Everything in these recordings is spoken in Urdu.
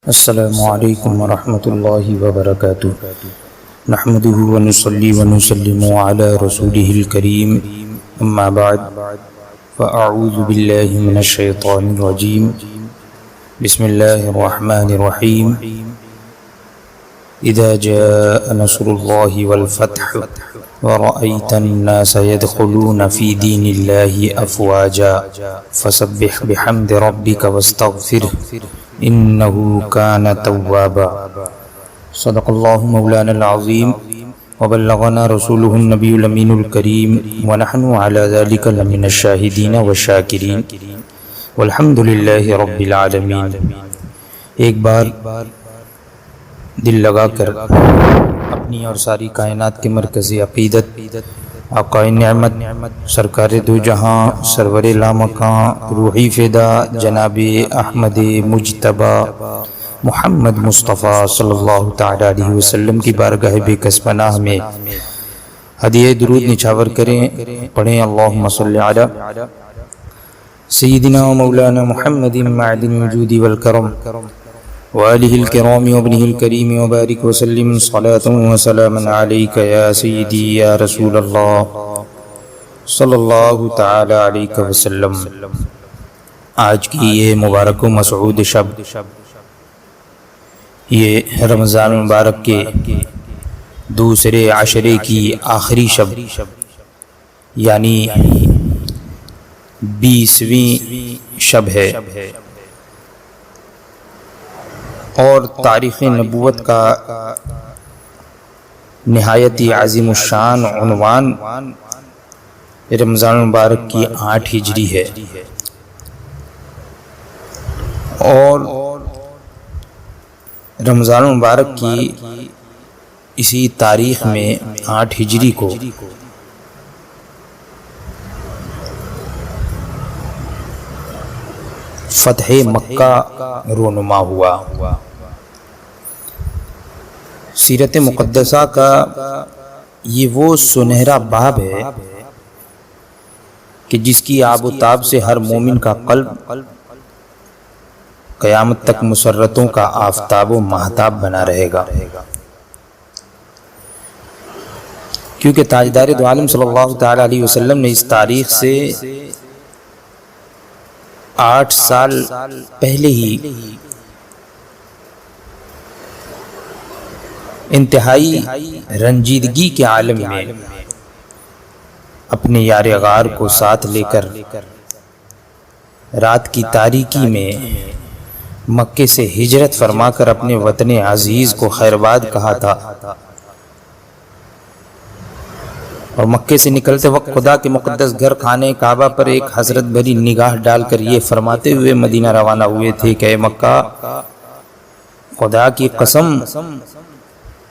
السلام علیکم ورحمۃ اللہ وبرکاتہ نحمده ونصلي ونسلم على رسوله الكريم اما بعد فاعوذ باللہ من الشیطان الرجیم بسم اللہ الرحمن الرحیم اذا جاء نصر اللہ والفتح ورأيت الناس يدخلون في دين الله أفواجا فسبح بحمد ربك واستغفره إنه كان توابا صدق الله مولانا العظيم وبلغنا رسوله النبي الأمين الكريم ونحن على ذلك لمن الشاهدين والشاكرين والحمد لله رب العالمين۔ ایک بار دل لگا کر اپنی اور ساری کائنات کے مرکزی عقیدت آقا نعمت سرکار دو جہاں سرور لامکاں روحی فدا جناب احمد مجتبی محمد مصطفیٰ صلی اللہ تعالی علیہ وسلم کی بارگاہ بے کس پناہ میں ہدیہ درود نچھاور کریں، پڑھیں اللہم صلی علی سیدنا و مولانا محمد معدن الجود والکرم وآلہ الکرام وابنہ الکریم وبارک وسلم صلاة وسلاما علیک یا سیدی یا رسول اللہ صلی اللہ تعالی علیہ وسلم۔ آج کی یہ مبارک و مسعود شب، یہ رمضان مبارک کے دوسرے عشرے کی آخری شب یعنی 20ویں شب ہے، اور تاریخ نبوت کا نہایت عظیم الشان عنوان رمضان مبارک کی 8 ہجری ہے، اور رمضان مبارک کی اسی تاریخ میں 8 ہجری کو فتح مکہ رونما ہوا۔ سیرت مقدسہ کا یہ وہ سنہرا باب ہے کہ جس کی آب و تاب سے ہر مومن کا قلب قیامت تک مسرتوں کا آفتاب و مہتاب بنا رہے گا، کیونکہ تاجدار دو عالم صلی اللہ تعالی علیہ وسلم نے اس تاریخ سے 8 سال پہلے ہی انتہائی رنجیدگی کے عالم میں اپنے یار غار کو ساتھ لے کر رات کی تاریکی میں مکے سے ہجرت فرما کر اپنے وطن عزیز کو خیرباد کہا تھا، اور مکے سے نکلتے وقت خدا کے مقدس گھر خانے کعبہ پر ایک حسرت بھری نگاہ ڈال کر یہ فرماتے ہوئے مدینہ روانہ ہوئے تھے کہ اے مکہ، خدا کی قسم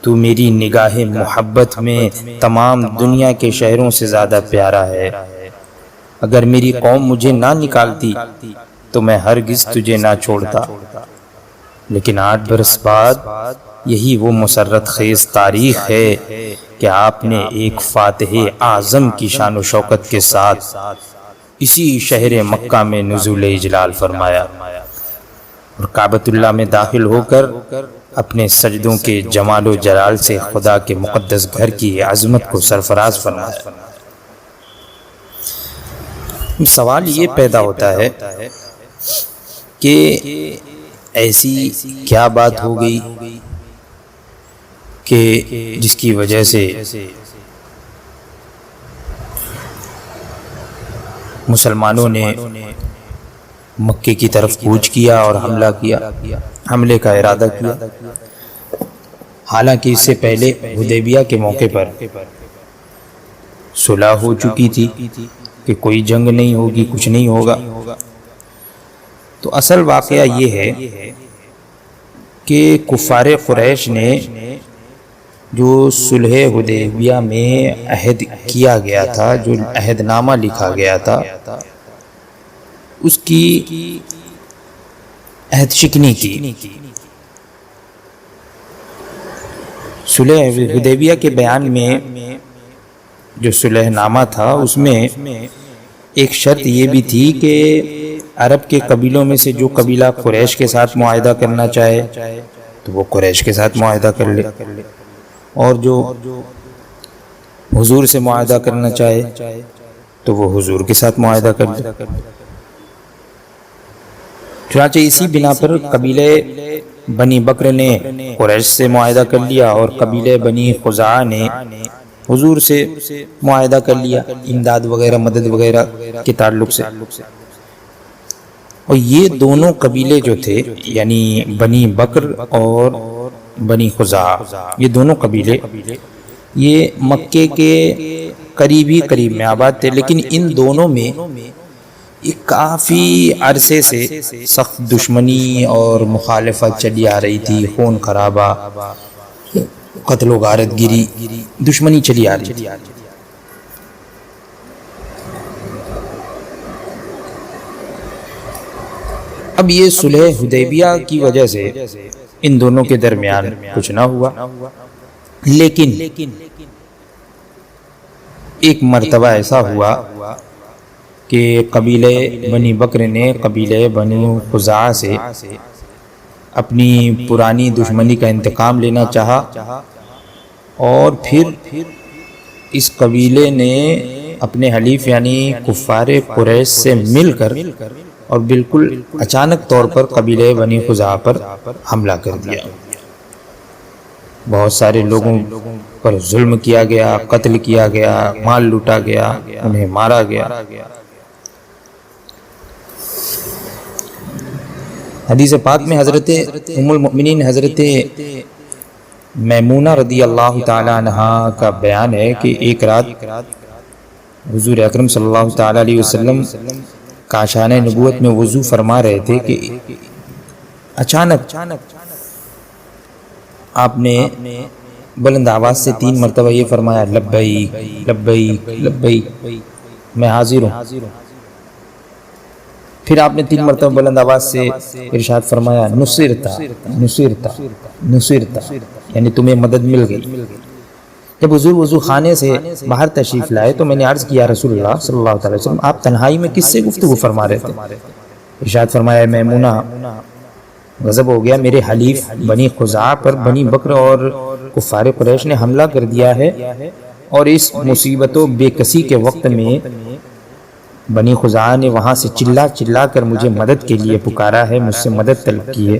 تو میری نگاہ محبت میں تمام دنیا کے شہروں سے زیادہ پیارا ہے، اگر میری قوم مجھے نہ نکالتی تو میں ہرگز تجھے نہ چھوڑتا، لیکن 8 برس بعد یہی وہ مسرت خیز تاریخ ہے کہ آپ نے ایک فاتح اعظم کی شان و شوکت کے ساتھ اسی شہر مکہ میں نزول اجلال فرمایا، اور کعبۃ اللہ میں داخل ہو کر اپنے سجدوں کے جمال و جلال سے خدا کے مقدس گھر کی عظمت کو سرفراز فرمایا۔ سوال یہ پیدا ہوتا ہے کہ ایسی کیا بات ہو گئی کہ جس کی وجہ سے مسلمانوں نے مکے کی طرف کوچ کیا اور حملے کا ارادہ کیا، حالانکہ اس سے پہلے حدیبیہ کے موقع پر صلح ہو چکی تھی کہ کوئی جنگ نہیں ہوگی، کچھ نہیں ہوگا۔ تو اصل واقعہ یہ ہے کہ کفار قریش نے جو صلح حدیبیہ میں عہد کیا گیا تھا، جو عہد نامہ لکھا گیا تھا، اس کی عہد شکنی کی۔ صلح حدیبیہ کے بیان میں جو صلح نامہ تھا اس میں ایک شرط یہ بھی تھی کہ عرب کے قبیلوں میں سے جو قبیلہ قریش کے ساتھ معاہدہ کرنا چاہے تو وہ قریش کے ساتھ معاہدہ کر لے، اور جو حضور سے معاہدہ کرنا چاہے تو وہ حضور کے ساتھ معاہدہ کر لے۔ چنانچہ اسی بنا پر قبیلہ بنی بکر نے قریش سے معاہدہ کر لیا، اور قبیلہ بنی خزاعہ نے حضور سے معاہدہ کر لیا امداد وغیرہ مدد وغیرہ کے تعلق سے۔ اور یہ دونوں قبیلے جو تھے، یعنی بنی بکر اور بنی خزاعہ، یہ دونوں قبیلے یہ مکے کے قریب میں آباد تھے، لیکن ان دونوں میں ایک کافی عرصے سے سخت دشمنی اور مخالفت چلی آ رہی تھی، خون خرابہ، قتل و غارت گیری، دشمنی چلی آ رہی تھی۔ اب یہ صلح حدیبیہ کی وجہ سے ان دونوں کے درمیان کچھ نہ ہوا، لیکن ایک مرتبہ ایسا ہوا کہ قبیلہ بنی بکر نے قبیلہ بنی خزاعہ سے اپنی پرانی دشمنی کا انتقام لینا چاہا، اور پھر اس قبیلے نے اپنے حلیف یعنی کفار قریش سے مل کر اور بالکل اچانک طور پر قبیلہ بنی خزاعہ پر حملہ کر دیا۔ بہت سارے لوگوں پر ظلم کیا گیا، قتل کیا گیا، مال لوٹا گیا، انہیں مارا گیا۔ حدیث پاک میں حضرت ام المؤمنین حضرت میمونہ رضی اللہ تعالی عنہا کا بیان ہے کہ ایک رات حضور اکرم صلی اللہ تعالی علیہ وسلم کاشانہ نبوت میں وضو فرما رہے تھے کہ اچانک آپ نے بلند آواز سے 3 مرتبہ یہ فرمایا، لبیک لبیک لبیک، میں حاضر ہوں۔ پھر آپ نے 3 مرتبہ بلند آواز سے ارشاد فرمایا، نصرتا نصرتا نصرتا، یعنی تمہیں مدد مل گئی۔ جب حضور وضو خانے سے باہر تشریف لائے تو میں نے عرض کیا، رسول اللہ صلی اللہ علیہ وسلم آپ تنہائی میں کس سے گفتگو فرما رہے تھے؟ ارشاد فرمایا، میمونہ غضب ہو گیا، میرے حلیف بنی خزاعہ پر بنی بکر اور کفار قریش نے حملہ کر دیا ہے، اور اس مصیبت و بے کسی کے وقت میں بنی خزاعہ نے وہاں سے چلا کر مجھے مدد کے لیے پکارا ہے، مجھ سے مدد طلب کی ہے،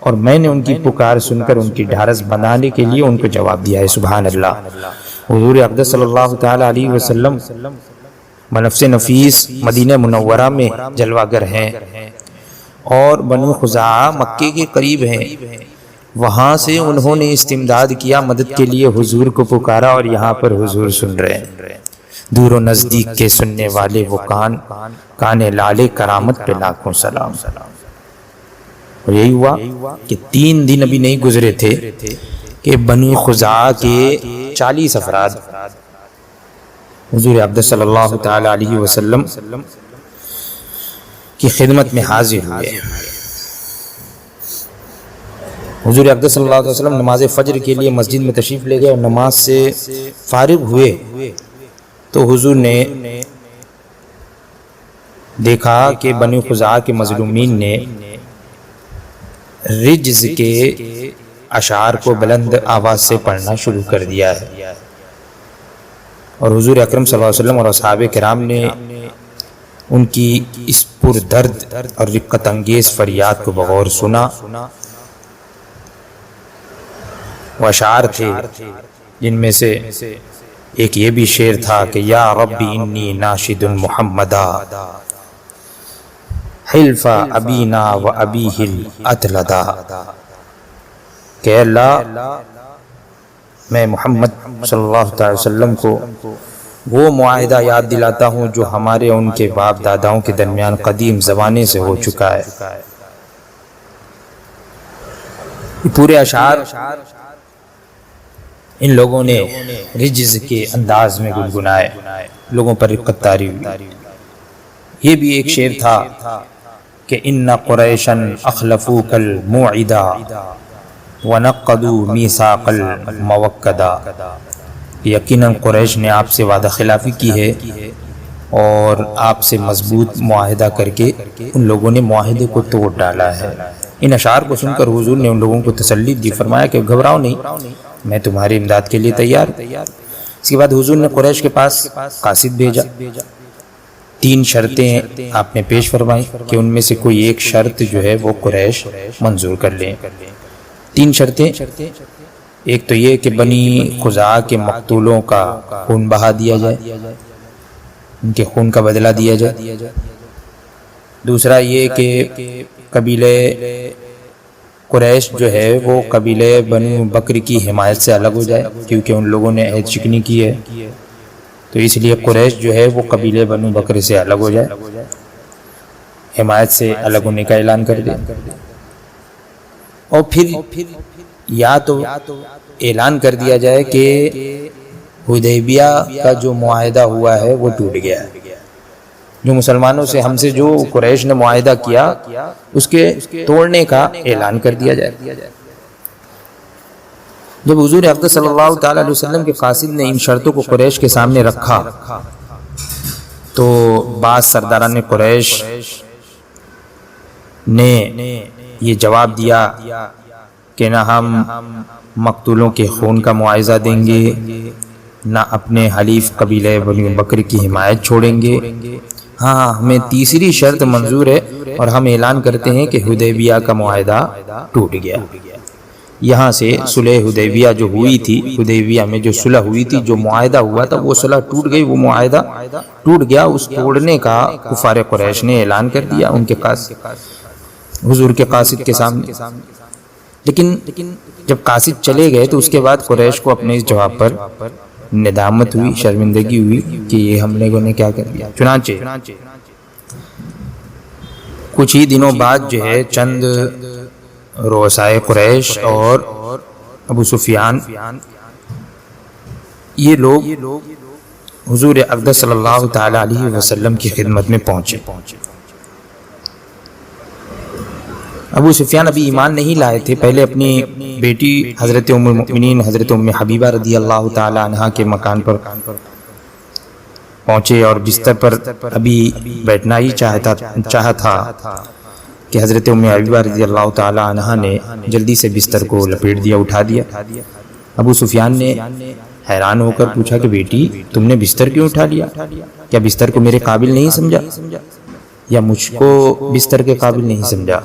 اور میں نے ان کی پکار سن کر ان کی ڈھارس بندھانے کے لیے ان کو جواب دیا ہے۔ سبحان اللہ۔ حضور اقدس صلی اللہ تعالی علیہ وسلم بنفس نفیس مدینہ منورہ میں جلوہ گر ہیں، اور بنو خزاعہ مکے کے قریب ہیں، وہاں سے انہوں نے استمداد کیا، مدد کے لیے حضور کو پکارا، اور یہاں پر حضور سن رہے ہیں۔ دور و نزدیک کے سننے والے وہ کان لالے کرامت پہ لاکھوں سلام۔ اور یہی ہوا کہ 3 دن ابھی نہیں گزرے تھے کہ بنی خزاعہ کے 40 افراد حضور اقدس صلی اللہ تعالی علیہ وسلم کی خدمت میں حاضر ہوئے۔ حضور اقدس صلی اللہ علیہ وسلم نماز فجر کے لیے مسجد میں تشریف لے گئے، اور نماز سے فارغ ہوئے تو حضور نے دیکھا کہ بنی خزاعہ کے مظلومین نے رجز کے اشعار کو بلند آواز سے پڑھنا شروع کر دیا ہے، اور حضور اکرم صلی اللہ علیہ وسلم اور اصحاب کرام نے ان کی اس پر درد اور رقت انگیز فریاد کو بغور سنا۔ وہ اشعار تھے جن میں سے ایک یہ بھی شعر تھا کہ یا ربی انی ناشد محمدا حلف ابینا و ابیہ الاتلدا، کہ اللہ میں محمد صلی اللہ علیہ وسلم کو وہ معاہدہ یاد دلاتا ہوں جو ہمارے ان کے باپ داداؤں کے درمیان قدیم زمانے سے ہو چکا ہے۔ پورے اشعار ان لوگوں نے رجز کے انداز میں گنگنائے، لوگوں پر رقت طاری ہوئی۔ یہ بھی ایک شعر تھا کہ ان قریشا اخلفوک الموعدا ونقضوا میثاق الموکدا، یقیناً قریش نے آپ سے وعدہ خلافی کی ہے اور آپ سے مضبوط معاہدہ کر کے ان لوگوں نے معاہدے کو توڑ ڈالا ہے۔ ان اشعار کو سن کر حضور نے ان لوگوں کو تسلی دی، فرمایا کہ گھبراؤ نہیں، میں تمہاری امداد کے لیے تیار ہوں۔ اس کے بعد حضور نے قریش کے پاس قاصد بھیجا، 3 شرطیں آپ نے پیش فرمائی کہ ان میں سے کوئی ایک شرط جو ہے وہ قریش منظور کر لیں۔ 3 شرطیں، ایک تو یہ کہ بنی خزاعہ کے مقتولوں کا خون بہا دیا جائے، ان کے خون کا بدلہ دیا جائے۔ دوسرا یہ کہ قبیلے قریش جو ہے وہ قبیلے بنو بکر کی حمایت سے الگ ہو جائے، کیونکہ ان لوگوں نے عہد شکنی کی ہے، تو اس لیے قریش جو ہے وہ قبیلے بنو بکر سے الگ ہو جائے، حمایت سے الگ ہونے کا اعلان کر دے۔ اور پھر یا تو اعلان کر دیا جائے کہ حدیبیہ کا جو معاہدہ ہوا ہے وہ ٹوٹ گیا ہے، جو مسلمانوں سے ہم سے جو قریش نے معاہدہ کیا اس کے توڑنے کا اعلان کر دیا جائے۔ جب حضور اقدس صلی اللہ تعالی علیہ وسلم کے قاصد نے ان شرطوں کو قریش کے سامنے رکھا تو بعض سرداران قریش نے یہ جواب دیا کہ نہ ہم مقتولوں کے خون کا معاوضہ دیں گے، نہ اپنے حلیف قبیلہ بنی بکر کی حمایت چھوڑیں گے، ہاں ہمیں تیسری شرط منظور ہے اور ہم اعلان کرتے ہیں کہ حدیبیہ کا معاہدہ ٹوٹ گیا۔ یہاں سے صلح حدیبیہ جو ہوئی تھی، حدیبیہ میں جو صلح ہوئی تھی، جو معاہدہ ہوا تھا، وہ صلح ٹوٹ گئی، وہ معاہدہ ٹوٹ گیا۔ اس توڑنے کا کفار قریش نے اعلان کر دیا ان کے حضور کے قاصد کے سامنے۔ لیکن جب قاصد چلے گئے تو اس کے بعد قریش کو اپنے اس جواب پر ندامت ہوئی، شرمندگی ہوئی کہ یہ ہم لوگوں نے کیا کر دیا۔ چنانچہ کچھ ہی دنوں بعد جو ہے چند رؤسائے قریش اور ابو سفیان، یہ لوگ حضور اقدس صلی اللہ تعالی علیہ وسلم کی خدمت میں پہنچے۔ ابو سفیان ابھی ایمان نہیں لائے تھے، پہلے اپنی بیٹی حضرت ام المؤمنین حضرت ام حبیبہ رضی اللہ تعالی عنہا کے مکان پر پہنچے اور بستر پر ابھی بیٹھنا ہی چاہا تھا کہ حضرت ام حبیبہ رضی اللہ تعالی عنہا نے جلدی سے بستر کو لپیٹ دیا، اٹھا دیا۔ ابو سفیان نے حیران ہو کر پوچھا کہ بیٹی تم نے بستر کیوں اٹھا لیا؟ کیا بستر کو میرے قابل نہیں سمجھا یا مجھ کو بستر کے قابل نہیں سمجھا؟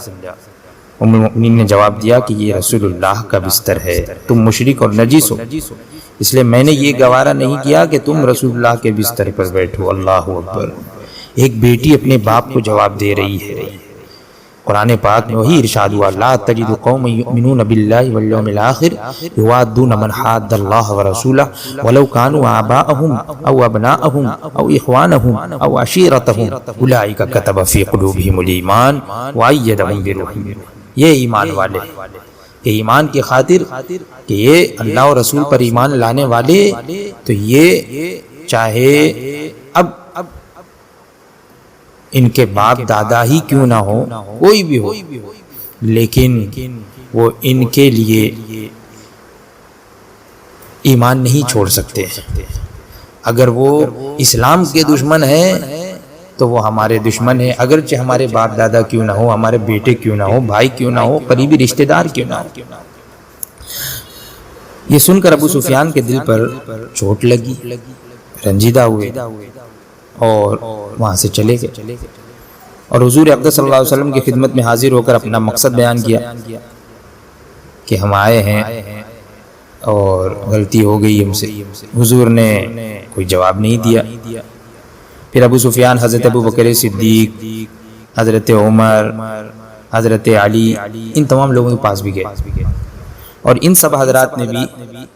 ام المؤمنین نے جواب دیا کہ یہ رسول اللہ کا بستر ہے، تم مشرک اور نجس ہو، اس لیے میں نے یہ گوارا نہیں کیا کہ تم رسول اللہ کے بستر پر بیٹھو۔ اللہ اکبر! ایک بیٹی اپنے باپ کو جواب دے رہی ہے۔ قرآن پاک میں وہی ارشاد ہوا، لا تجد قوما یؤمنون باللہ والیوم الآخر یوادون من حاد اللہ ورسولہ ولو كانوا آباءهم او ابناءهم او اخوانهم او عشیرتهم اولئک کتب فی قلوبهم الایمان وایدهم بروح منہ۔ یہ ایمان والے کہ ایمان کی خاطر کہ یہ اللہ اور رسول پر ایمان لانے والے، تو یہ چاہے اب ان کے باپ دادا ہی کیوں نہ ہو، کوئی بھی ہو، لیکن وہ ان کے لیے ایمان نہیں چھوڑ سکتے۔ اگر وہ اسلام کے دشمن ہیں تو وہ ہمارے دشمن ہیں، اگرچہ ہمارے باپ دادا کیوں نہ ہو، ہمارے بیٹے کیوں نہ ہو، بھائی کیوں نہ ہو، قریبی رشتہ دار کیوں نہ ہو۔ یہ سن کر ابو سفیان کے دل پر چوٹ لگی، رنجیدہ ہوئے اور وہاں سے چلے گئے اور حضور اقدس صلی اللہ علیہ وسلم کی خدمت میں حاضر ہو کر اپنا مقصد بیان کیا کہ ہم آئے ہیں اور غلطی ہو گئی ہم سے۔ حضور نے کوئی جواب نہیں دیا۔ پھر ابو سفیان حضرت ابو بکر صدیق، حضرت عمر، حضرت علی، ان تمام لوگوں کے پاس بھی گئے اور ان سب حضرات نے بھی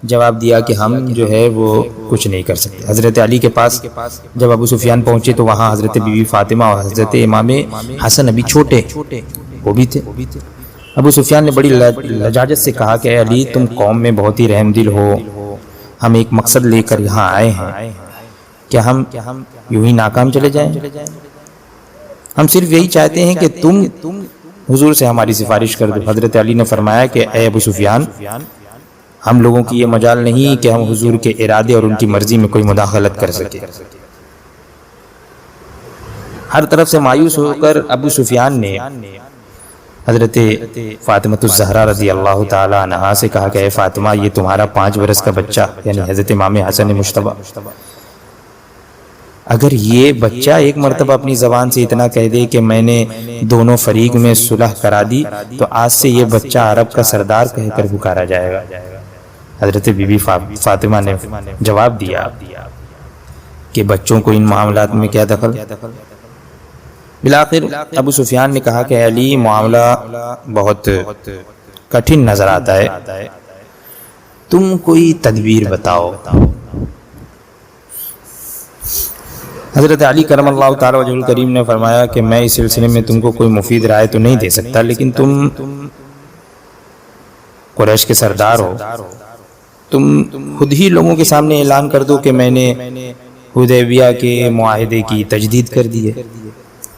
جواب دیا کہ ہم جو ہے وہ کچھ نہیں کر سکتے۔ حضرت علی کے پاس جب ابو سفیان پہنچے تو وہاں حضرت بی بی فاطمہ اور حضرت امام حسن ابھی چھوٹے وہ بھی تھے۔ ابو سفیان نے بڑی لجاجت سے کہا کہ اے علی تم قوم میں بہت ہی رحم دل ہو، ہم ایک مقصد لے کر یہاں آئے ہیں، کیا ہم یوں ہی ناکام چلے جائیں؟ ہم صرف یہی چاہتے ہیں کہ تم حضور سے ہماری سفارش کر دو۔ حضرت علی نے فرمایا کہ اے ابو سفیان، ہم لوگوں کی یہ مجال نہیں کہ ہم حضور کے ارادے اور ان کی مرضی میں کوئی مداخلت کر سکیں۔ ہر طرف سے مایوس ہو کر ابو سفیان نے حضرت فاطمہ الزہرا رضی اللہ تعالی عنہا سے کہا کہ اے فاطمہ، یہ تمہارا 5 برس کا بچہ یعنی حضرت امام حسن مجتبی، اگر یہ بچہ ایک مرتبہ اپنی زبان سے اتنا کہہ دے کہ میں نے دونوں فریق میں صلح کرا دی تو آج سے یہ بچہ عرب کا سردار کہہ کر پکارا جائے گا۔ حضرت بی بی فاطمہ نے جواب دیا کہ بچوں کو ان معاملات میں کیا دخل۔ بالآخر ابو سفیان نے کہا کہ علی، معاملہ بہت کٹھن نظر آتا ہے، تم کوئی تدبیر بتاؤ۔ حضرت علی کرم اللہ تعالی وجہ الکریم نے فرمایا کہ میں اس سلسلے میں تم کو کوئی مفید رائے تو نہیں دے سکتا، لیکن تم قریش کے سردار ہو، تم خود ہی لوگوں کے سامنے اعلان کر دو کہ میں نے حدیبیہ کے معاہدے کی تجدید کر دی ہے۔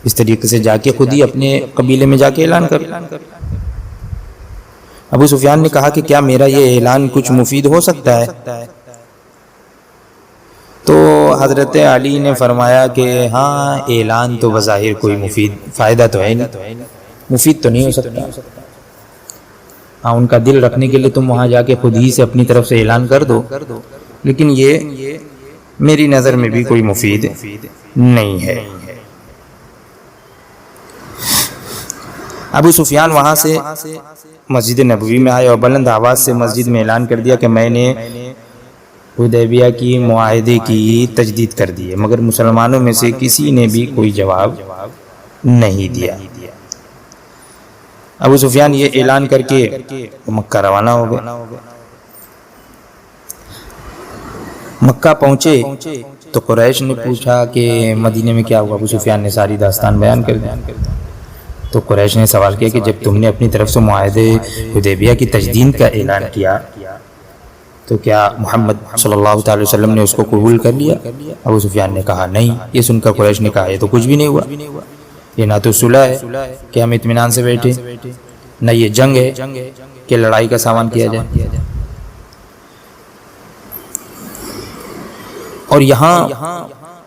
اس طریقے سے جا کے خود ہی اپنے قبیلے میں جا کے اعلان کر۔ ابو سفیان نے کہا کہ کیا میرا یہ اعلان کچھ مفید ہو سکتا ہے؟ تو حضرت علی نے فرمایا کہ ہاں، اعلان تو بظاہر کوئی مفید فائدہ تو ہے نہیں، مفید تو نہیں ہو سکتا۔ ہاں، ان کا دل رکھنے کے لیے تم وہاں جا کے خود ہی سے اپنی طرف سے اعلان کر دو، لیکن یہ میری نظر میں بھی کوئی مفید نہیں ہے۔ ابو سفیان وہاں سے مسجد نبوی میں آئے اور بلند آواز سے مسجد میں اعلان کر دیا کہ میں نے حدیبیہ کی معاہدے کی تجدید کر دی ہے، مگر مسلمانوں میں سے کسی نے بھی کوئی جواب نہیں دیا۔ ابو سفیان یہ اعلان کر کے مکہ روانہ ہو گئے۔ مکہ پہنچے تو قریش نے پوچھا کہ مدینے میں کیا ہوا؟ ابو سفیان نے ساری داستان بیان کر دی۔ تو قریش نے سوال کیا کہ جب تم نے اپنی طرف سے معاہدے حدیبیہ کی تجدید کا اعلان کیا تو کیا محمد صلی اللہ تعالی وسلم نے اس کو قبول کر لیا؟ ابو سفیان نے کہا نہیں۔ یہ سن کر قریش نے کہا یہ تو کچھ بھی نہیں ہوا، یہ نہ تو صلح ہے کہ ہم اطمینان سے بیٹھے، نہ یہ جنگ ہے کہ لڑائی کا سامان کیا جائے۔ اور یہاں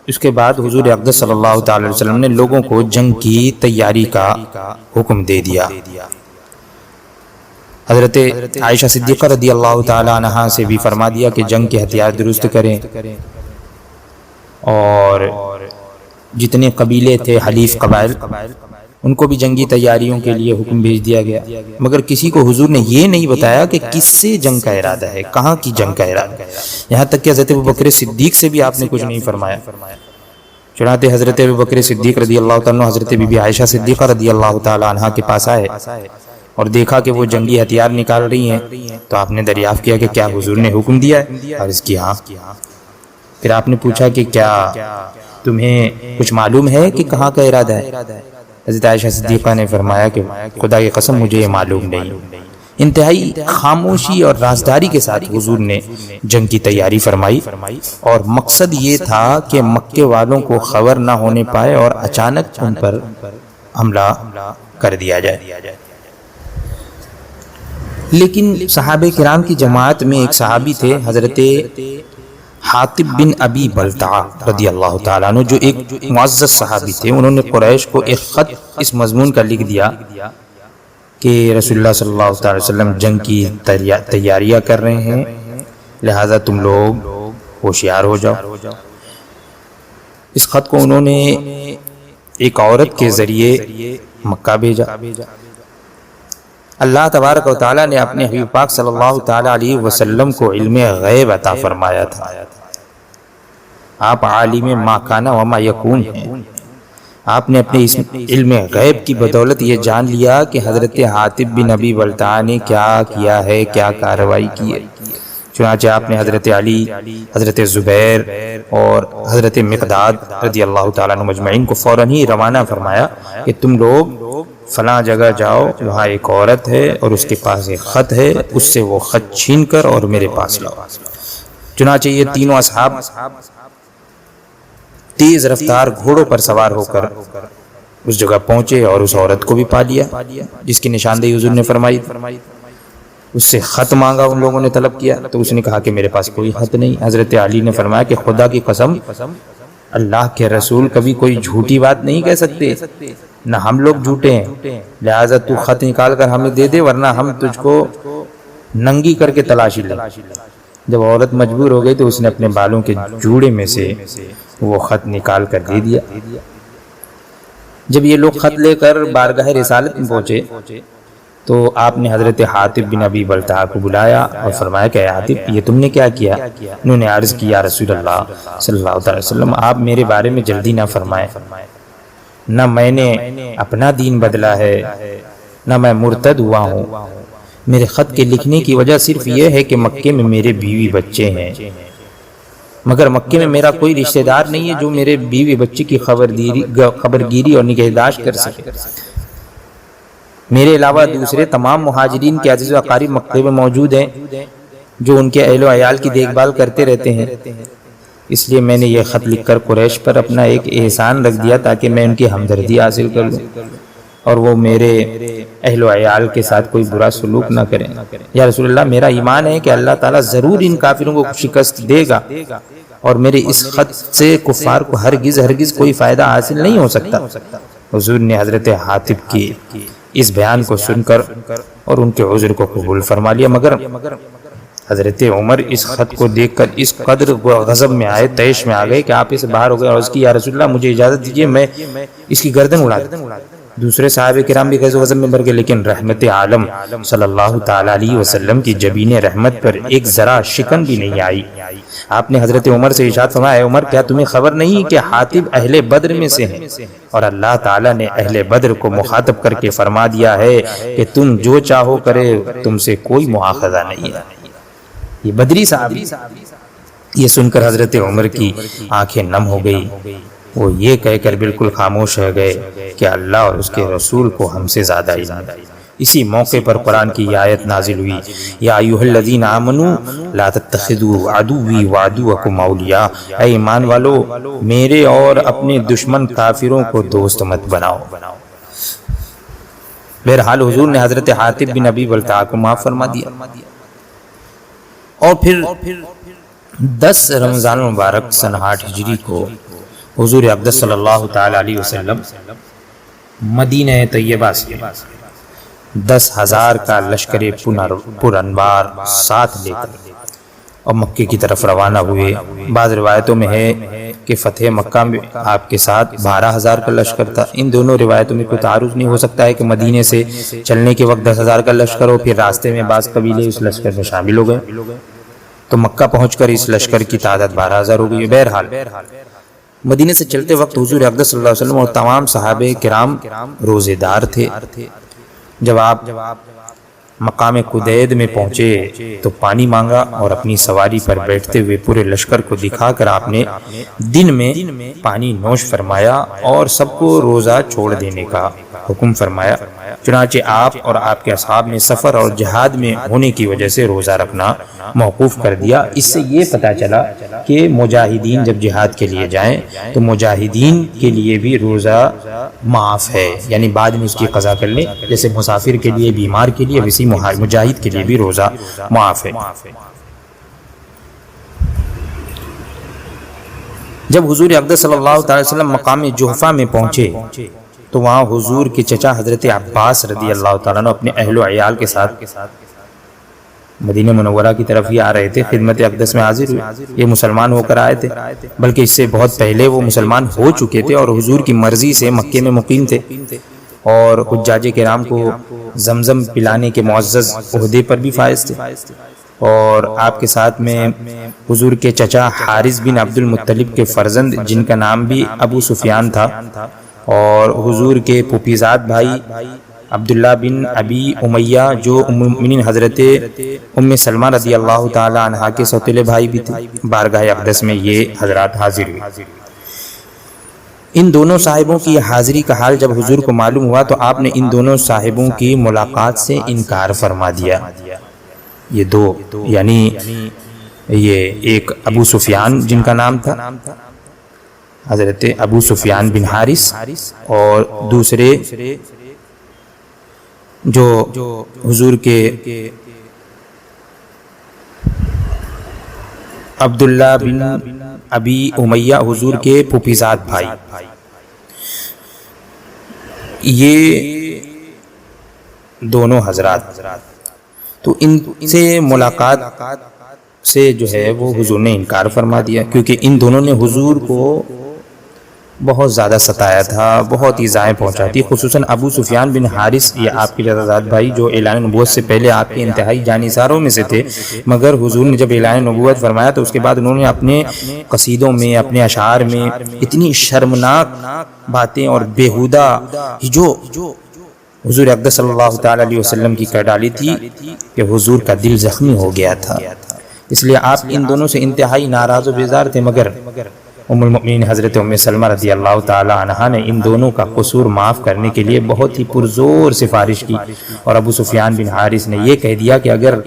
اس کے بعد حضور اقدس صلی اللہ تعالی وسلم نے لوگوں کو جنگ کی تیاری کا حکم دے دیا۔ حضرت عائشہ صدیقہ رضی اللہ تعالی عنہا سے بھی فرما دیا کہ جنگ کے ہتھیار درست کریں، اور جتنے قبیلے تھے حلیف قبائل ان کو بھی جنگی تیاریوں کے لیے حکم بھیج دیا گیا، مگر کسی کو حضور نے یہ نہیں بتایا کہ کس سے جنگ کا ارادہ ہے، کہاں کی جنگ کا ارادہ ہے، یہاں تک کہ حضرت ابوبکر صدیق سے بھی آپ نے کچھ نہیں فرمایا۔ چنانچہ حضرت ابوبکر صدیق رضی اللہ تعالیٰ عنہ حضرت بی بی عائشہ صدیقہ رضی اللہ تعالیٰ عنہ کے پاس آئے اور دیکھا کہ وہ جنگی ہتھیار نکال رہی ہیں، تو آپ نے دریافت کیا کہ کیا حضور نے حکم دیا ہے؟ اور اس کی ہاں۔ پھر آپ نے پوچھا کہ کیا تمہیں کچھ معلوم ہے کہ کہاں کا ارادہ ہے؟ حضرت عائشہ صدیقہ نے فرمایا کہ خدا کی قسم مجھے یہ معلوم نہیں۔ انتہائی خاموشی اور رازداری کے ساتھ حضور نے جنگ کی تیاری فرمائی، اور مقصد یہ تھا کہ مکے والوں کو خبر نہ ہونے پائے اور اچانک ان پر حملہ کر دیا جائے۔ لیکن صحابہ کرام کی جماعت میں ایک صحابی تھے حضرت حاطب بن ابی بلتعہ رضی اللہ تعالیٰ عنہ، جو ایک معزز صحابی تھے۔ انہوں نے قریش کو ایک خط اس مضمون کا لکھ دیا کہ رسول اللہ صلی اللہ علیہ وسلم جنگ کی تیاریاں کر رہے ہیں، لہذا تم لوگ ہوشیار ہو جاؤ۔ اس خط کو انہوں نے ایک عورت کے ذریعے مکہ بھیجا۔ اللہ تبارک و تعالیٰ نے اپنے حبیب پاک صلی اللہ تعالیٰ علیہ وسلم کو علم غیب عطا فرمایا تھا۔ آپ عالم ما کان و ما یکون ہیں۔ آپ نے اپنے اس علم غیب کی بدولت یہ جان لیا کہ حضرت حاطب بن ابی بلتعہ نے کیا کیا ہے، کیا کارروائی کی ہے۔ چنانچہ آپ نے حضرت علی، حضرت زبیر اور حضرت مقداد رضی اللہ تعالیٰ عنہ مجمعین کو فوراً ہی روانہ فرمایا کہ تم لوگ فلاں جگہ جاؤ، وہاں ایک عورت ہے اور اس کے پاس ایک خط ہے، اس سے وہ خط چھین کر اور میرے پاس لاؤ۔ چنانچہ یہ تینوں اصحاب تیز رفتار گھوڑوں پر سوار ہو کر اس جگہ پہنچے اور اس عورت کو بھی پا لیا جس کی نشاندہی حضور نے فرمائی۔ اس سے خط مانگا، ان لوگوں نے طلب کیا تو اس نے کہا کہ میرے پاس کوئی خط نہیں۔ حضرت علی نے فرمایا کہ خدا کی قسم اللہ کے رسول کبھی کوئی جھوٹی بات نہیں کہہ سکتے، نہ ہم لوگ جھوٹے ہیں، لہٰذا تو خط نکال کر ہمیں دے دے ورنہ ہم تجھ کو ننگی کر کے تلاشی لیں۔ جب عورت مجبور ہو گئی تو اس نے اپنے بالوں کے جوڑے میں سے وہ خط نکال کر دے دیا۔ جب یہ لوگ خط لے کر بارگاہ رسالت میں پہنچے تو آپ نے حضرت حاطب بن ابی بلتع کو بلایا اور فرمایا کہ اے حاطب، یہ تم نے کیا کیا؟ انہوں نے عرض کیا، رسول اللہ صلی اللہ علیہ وسلم، آپ میرے بارے میں جلدی نہ فرمائیں، نہ میں نے اپنا دین بدلا ہے نہ میں مرتد ہوا ہوں، میرے خط کے لکھنے کی وجہ صرف یہ ہے کہ مکے میں میرے بیوی بچے ہیں، مگر مکے میں میرا کوئی رشتہ دار نہیں ہے جو میرے بیوی بچے کی خبرگیری اور نگہداشت کر سکے۔ میرے علاوہ دوسرے تمام مہاجرین کے عزیز و اقارب مکے میں موجود ہیں جو ان کے اہل و عیال کی دیکھ بھال کرتے رہتے ہیں، اس لیے میں نے یہ خط لکھ کر قریش پر اپنا ایک احسان رکھ دیا تاکہ میں ان کی ہمدردی حاصل کر لوں اور وہ میرے اہل و عیال کے ساتھ کوئی برا سلوک نہ کریں۔ یا رسول اللہ، میرا ایمان ہے کہ اللہ تعالیٰ ضرور ان کافروں کو شکست دے گا اور میرے اس خط سے کفار کو ہرگز کوئی فائدہ حاصل نہیں ہو سکتا۔ حضور نے حضرت حاطب کی اس بیان کو سن کر اور ان کے عذر کو قبول فرما لیا، مگر حضرت عمر اس خط کو دیکھ کر اس قدر غضب میں آئے، طیش میں آ گئے کہ آپ سے باہر ہو گئے اور اس کی، یا رسول اللہ مجھے اجازت دیجیے میں اس کی گردن اڑا دوں۔ دوسرے صحابہ کرام بھی غضب میں بھر گئے، لیکن رحمت عالم صلی اللہ تعالی علیہ وسلم کی جبین رحمت پر ایک ذرا شکن بھی نہیں آئی۔ آپ نے حضرت عمر سے ارشاد فرمایا، اے عمر، کیا تمہیں خبر نہیں کہ حاطب اہل بدر میں سے ہیں اور اللہ تعالیٰ نے اہل بدر کو مخاطب کر کے فرما دیا ہے کہ تم جو چاہو کرے، تم سے کوئی مؤاخذہ نہیں ہے۔ یہ بدری صحابی، یہ سن کر حضرت عمر کی آنکھیں نم ہو گئی، وہ یہ کہہ کر بالکل خاموش رہ گئے کہ اللہ اور اس کے رسول کو ہم سے زیادہ علم ہے۔ اسی موقع پر قرآن کی یہ آیت نازل ہوئی، یا ایھا الذین آمنوا لا تتخذوا عدوی وعدوکم اولیاء، اے ایمان والو میرے اور اپنے دشمن کافروں کو دوست مت بناؤ۔ بہرحال حضور نے حضرت حاطب بن ابی بلتع کو معاف فرما دیا اور پھر 10 رمضان المبارک سن 8 ہجری کو حضور اقدس صلی اللہ تعالی علیہ وسلم مدینہ طیبہ سے 10,000 کا لشکر پر انوار ساتھ لے کر اور مکے کی طرف روانہ ہوئے۔ بعض روایتوں میں ہے کہ فتح مکہ میں آپ کے ساتھ 12,000 کا لشکر تھا۔ ان دونوں روایتوں میں کوئی تعارض نہیں، ہو سکتا ہے کہ مدینے سے چلنے کے وقت 10,000 کا لشکر ہو، پھر راستے میں بعض قبیلے اس لشکر میں شامل ہو گئے تو مکہ پہنچ کر اس لشکر کی تعداد 12,000 ہو گئی۔ بہرحال مدینے سے چلتے وقت حضور اقدس صلی اللہ علیہ وسلم اور تمام صحابہ کرام روزے دار تھے۔ جب آپ مقام قدید میں پہنچے تو پانی مانگا اور اپنی سواری پر بیٹھتے ہوئے پورے لشکر کو دکھا کر آپ نے دن میں پانی نوش فرمایا اور سب کو روزہ چھوڑ دینے کا حکم فرمایا۔ چنانچہ آپ اور آپ کے اصحاب نے سفر اور جہاد میں ہونے کی وجہ سے روزہ رکھنا موقوف کر دیا۔ اس سے یہ پتہ چلا کہ مجاہدین جب جہاد کے لیے جائیں تو مجاہدین کے لیے بھی روزہ معاف ہے، یعنی بعد میں اس کی قضا کر لیں، جیسے مسافر کے لیے، بیمار کے لیے، ویسے مجاہد کے لیے بھی روزہ معاف ہے۔ جب حضور اقدس صلی اللہ تعالی وسلم مقام جحفہ میں پہنچے تو وہاں حضور کے چچا حضرت عباس رضی اللہ تعالیٰ عنہ اپنے اہل و عیال کے ساتھ مدینہ منورہ کی طرف ہی آ رہے تھے، خدمت اقدس میں حاضر ہوئے۔ یہ مسلمان ہو کر آئے تھے، بلکہ اس سے بہت پہلے وہ مسلمان ہو چکے تھے اور حضور کی مرضی سے مکے میں مقیم تھے اور حجاج کرام کو زمزم پلانے کے معزز عہدے پر بھی فائز تھے۔ اور آپ کے ساتھ میں حضور کے چچا حارث بن عبد المطلب کے فرزند جن کا نام بھی ابو سفیان تھا، اور حضور کے پھوپھیزاد بھائی عبداللہ بن ابی امیہ جو ام المؤمنین حضرت ام سلمہ رضی اللہ تعالی عنہا کے سوتیلے بھائی بھی تھے۔ بارگاہ اقدس میں یہ حضرات حاضر ہوئے۔ ان دونوں صاحبوں کی حاضری کا حال جب حضور کو معلوم ہوا تو آپ نے ان دونوں صاحبوں کی ملاقات سے انکار فرما دیا۔ یہ دو، یعنی یہ ایک ابو سفیان جن کا نام تھا حضرت ابو سفیان بن حارث، اور دوسرے جو حضور کے عبداللہ بن ابی امیہ حضور کے پھوپھیزاد بھائی، یہ دونوں حضرات، تو ان سے ملاقات سے جو ہے وہ حضور نے انکار فرما دیا، کیونکہ ان دونوں نے حضور کو بہت زیادہ ستایا تھا، بہت ایذائیں پہنچائی تھی، خصوصاً ابو سفیان بن حارث، یہ آپ کے چچا بھائی جو اعلان نبوت سے پہلے آپ کے انتہائی جانثاروں میں سے تھے، مگر حضور نے جب اعلان نبوت فرمایا تو اس کے بعد انہوں نے اپنے قصیدوں میں، اپنے اشعار میں اتنی شرمناک باتیں اور بیہودہ جو حضور اقدس صلی اللہ تعالی علیہ وسلم کی کر ڈالی تھی کہ حضور کا دل زخمی ہو گیا تھا۔ اس لیے آپ ان دونوں سے انتہائی ناراض و بیزار تھے، مگر ام المؤمنین حضرت ام سلمہ رضی اللہ تعالی عنہا نے ان دونوں کا قصور معاف کرنے کے لیے بہت ہی پرزور سفارش کی، اور ابو سفیان بن حارث نے یہ کہہ دیا کہ اگر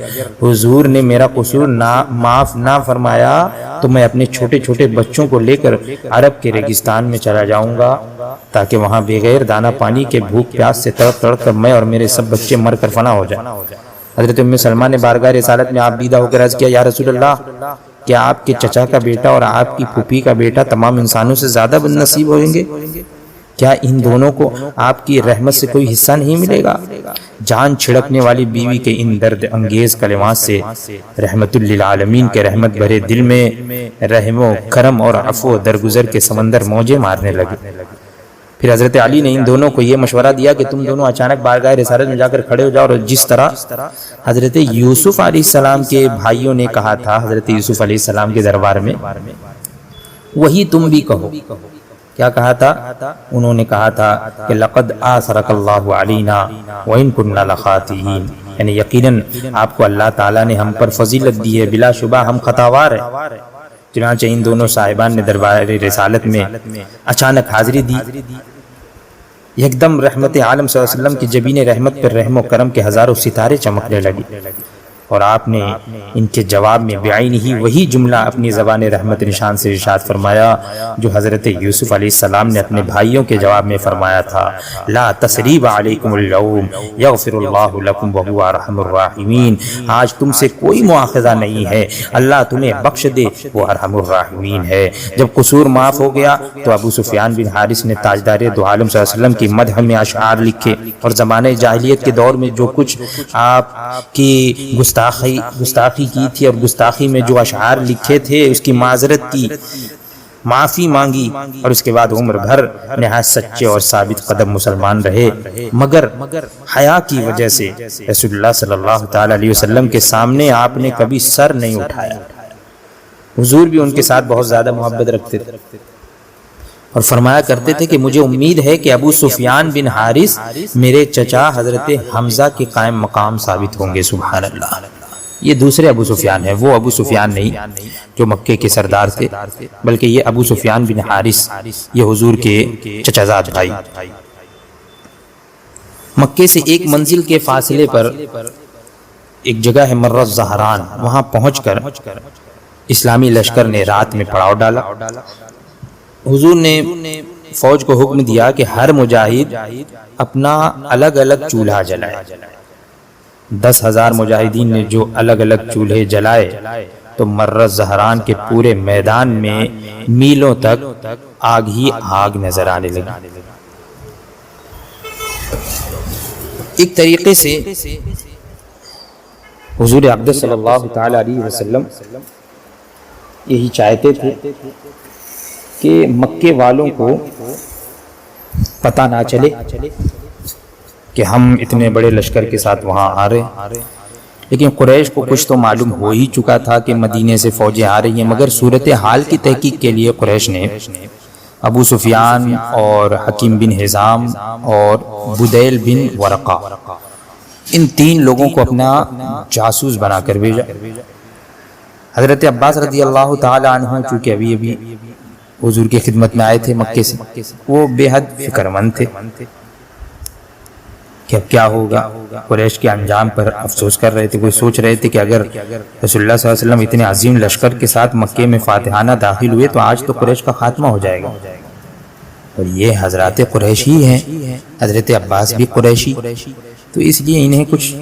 حضور نے میرا قصور معاف نہ فرمایا تو میں اپنے چھوٹے چھوٹے بچوں کو لے کر عرب کے ریگستان میں چلا جاؤں گا، تاکہ وہاں بغیر دانہ پانی کے بھوک پیاس سے تڑپ تڑپ کر میں اور میرے سب بچے مر کر فنا ہو جائیں۔ حضرت ام سلمہ نے بارگاہ رسالت میں آپ دیدہ ہو کر عرض کیا، یا رسول اللہ، کیا آپ کے چچا کا بیٹا اور آپ کی پھوپھی کا بیٹا تمام انسانوں سے زیادہ بد نصیب ہوئیں گے؟ کیا ان دونوں کو آپ کی رحمت سے کوئی حصہ نہیں ملے گا؟ جان چھڑکنے والی بیوی کے ان درد انگیز کلمات سے رحمت للعالمین کے رحمت بھرے دل میں رحم و کرم اور عفو و درگزر کے سمندر موجیں مارنے لگے۔ پھر حضرت علی نے ان دونوں کو یہ مشورہ دیا کہ تم دونوں اچانک بارگاہ رسالت میں جا کر کھڑے ہو جاؤ، اور جس طرح حضرت یوسف علیہ السلام کے بھائیوں نے کہا تھا حضرت یوسف علیہ السلام کے دربار میں، وہی تم بھی کہو۔ کیا کہا تھا؟ انہوں نے کہا تھا کہ لقد آثرک اللہ علینا وان کنا لخاطئین، یعنی یقیناً آپ کو اللہ تعالیٰ نے ہم پر فضیلت دی ہے، بلا شبہ ہم خطاوار ہیں۔ چنانچہ ان دونوں صاحبان نے دربار رسالت میں اچانک حاضری دی۔ یکدم رحمت عالم صلی اللہ علیہ وسلم کی جبین رحمت پر رحم و کرم کے ہزاروں ستارے چمکنے لگی، اور آپ نے ان کے جواب میں بعین ہی وہی جملہ اپنی زبان رحمت نشان سے ارشاد فرمایا جو حضرت یوسف علیہ السلام نے اپنے بھائیوں کے جواب میں فرمایا تھا، لا تثریب علیکم اليوم یغفر اللہ لکم وہو ارحم الراحمین، آج تم سے کوئی مواخذہ نہیں ہے، اللہ تمہیں بخش دے، وہ ارحم الراحمین ہے۔ جب قصور معاف ہو گیا تو ابو سفیان بن حارث نے تاجدار دو عالم صلی اللہ علیہ وسلم کی مدح میں اشعار لکھے، اور زمانہ جاہلیت کے دور میں جو کچھ آپ کی گستاخی کی تھی اور گستاخی میں جو اشعار لکھے تھے اس کی معذرت کی، معافی مانگی، اور اس کے بعد عمر بھر نہایت سچے اور ثابت قدم مسلمان رہے، مگر حیا کی وجہ سے رسول اللہ صلی اللہ تعالی علیہ وسلم کے سامنے آپ نے کبھی سر نہیں اٹھایا۔ حضور بھی ان کے ساتھ بہت زیادہ محبت رکھتے تھے، اور فرمایا کرتے تھے کہ مجھے امید ہے کہ ابو سفیان بن حارث میرے چچا حضرت حمزہ کے قائم مقام ثابت ہوں گے۔ سبحان اللہ، یہ دوسرے ابو سفیان ہیں، وہ ابو سفیان نہیں جو مکے کے سردار تھے، بلکہ یہ ابو سفیان بن حارث، یہ حضور کے چچا زاد بھائی۔ مکے سے ایک منزل کے فاصلے پر ایک جگہ ہے مرہ الزہران، وہاں پہنچ کر اسلامی لشکر نے رات میں پڑاؤ ڈالا۔ حضور نے فوج کو حکم دیا کہ ہر مجاہد اپنا الگ الگ چولہا جلائے۔ 10,000 مجاہدین نے جو الگ الگ چولہے جلائے تو مرہ الزہران کے پورے میدان میں میلوں تک آگ ہی آگ نظر آنے لگی۔ ایک طریقے سے حضور اقدس صلی اللہ تعالی علیہ وسلم یہی چاہتے تھے کہ مکے والوں کو پتہ نہ چلے کہ ہم اتنے بڑے لشکر کے ساتھ وہاں آ رہے، لیکن قریش کو کچھ تو معلوم ہو ہی چکا تھا کہ مدینے سے فوجیں آ رہی ہیں، مگر صورتحال کی تحقیق کے لیے قریش نے ابو سفیان اور حکیم بن حزام اور بدیل بن ورقہ، ان 3 لوگوں کو اپنا جاسوس بنا کر بھیجا۔ حضرت عباس رضی اللہ تعالی عنہ چونکہ ابھی حضور کی خدمت میں آئے تھے مکے سے، وہ بے حد فکر مند تھے کہ اب کیا ہوگا۔ قریش کے انجام پر افسوس کر رہے تھے، کوئی سوچ رہے تھے کہ اگر رسول اللہ صلی اللہ علیہ وسلم اتنے عظیم لشکر کے ساتھ مکے میں فاتحانہ داخل ہوئے تو آج تو قریش کا خاتمہ ہو جائے گا، اور یہ حضرات قریشی ہیں، حضرت عباس بھی قریشی، تو اس لیے انہیں کچھ